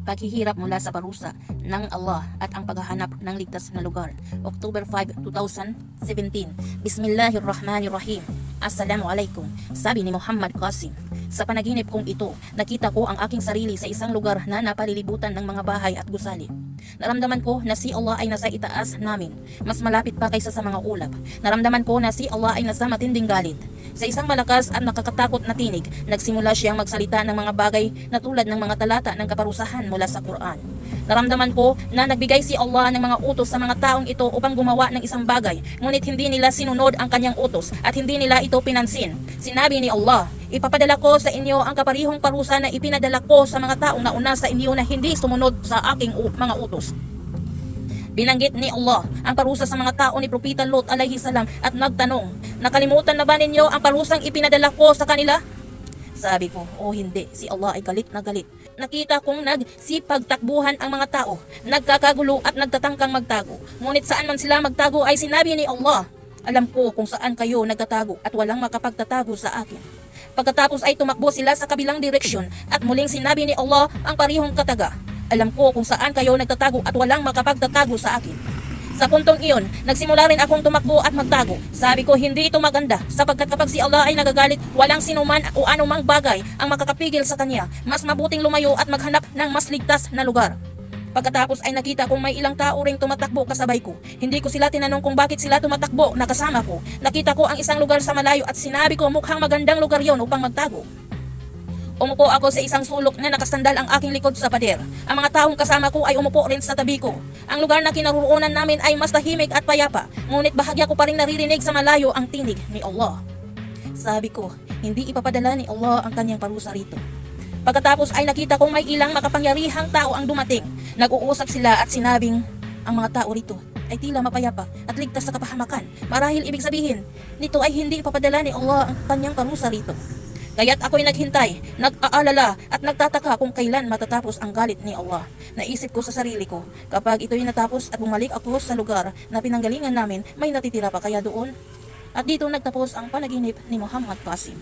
paghihirap mula sa parusa ng Allah at ang paghahanap ng ligtas na lugar. October 5, 2017. Bismillahirrahmanirrahim. Assalamualaikum. Sabi ni Muhammad Qasim, sa panaginip kong ito, nakita ko ang aking sarili sa isang lugar na napalilibutan ng mga bahay at gusali. Naramdaman ko na si Allah ay nasa itaas namin, mas malapit pa kaysa sa mga ulap. Naramdaman ko na si Allah ay nasa matinding galit. Sa isang malakas at nakakatakot na tinig, nagsimula siyang magsalita ng mga bagay na tulad ng mga talata ng kaparusahan mula sa Quran. Naramdaman ko na nagbigay si Allah ng mga utos sa mga taong ito upang gumawa ng isang bagay, ngunit hindi nila sinunod ang kanyang utos at hindi nila ito pinansin. Sinabi ni Allah, ipapadala ko sa inyo ang kaparihong parusa na ipinadala ko sa mga taong nauna sa inyo na hindi sumunod sa aking mga utos. Binanggit ni Allah ang parusa sa mga tao ni Propeta Lot alayhi salam at nagtanong, nakalimutan na ba ninyo ang parusang ipinadala ko sa kanila? Sabi ko, hindi, si Allah ay galit na galit. Nakita kong nagsipagtakbuhan ang mga tao, nagkakagulo at nagtatangkang magtago. Ngunit saan man sila magtago ay sinabi ni Allah, alam ko kung saan kayo nagtatago at walang makapagtatago sa akin. Pagkatapos ay tumakbo sila sa kabilang direksyon at muling sinabi ni Allah ang parihong kataga, alam ko kung saan kayo nagtatago at walang makapagtatago sa akin. Sa puntong iyon, nagsimula rin akong tumakbo at magtago. Sabi ko, hindi ito maganda, sapagkat kapag si Allah ay nagagalit, walang sinuman o anumang bagay ang makakapigil sa kanya. Mas mabuting lumayo at maghanap ng mas ligtas na lugar. Pagkatapos ay nakita kong may ilang tao ring tumatakbo kasabay ko. Hindi ko sila tinanong kung bakit sila tumatakbo na kasama ko. Nakita ko ang isang lugar sa malayo at sinabi ko mukhang magandang lugar yon upang magtago. Umupo ako sa isang sulok na nakasandal ang aking likod sa pader. Ang mga taong kasama ko ay umupo rin sa tabi ko. Ang lugar na kinaroroonan namin ay mas tahimik at payapa, ngunit bahagya ko pa rin naririnig sa malayo ang tinig ni Allah. Sabi ko, hindi ipapadala ni Allah ang kanyang parusa rito. Pagkatapos ay nakita kong may ilang makapangyarihang tao ang dumating. Nag-uusap sila at sinabing, ang mga tao rito ay tila mapayapa at ligtas sa kapahamakan. Marahil ibig sabihin, nito ay hindi ipapadala ni Allah ang kanyang parusa rito. Kaya't ako'y naghintay, nag-aalala at nagtataka kung kailan matatapos ang galit ni Allah. Naisip ko sa sarili ko, kapag ito'y natapos at bumalik ako sa lugar na pinanggalingan namin, may natitira pa kaya doon? At dito nagtapos ang panaginip ni Muhammad Qasim.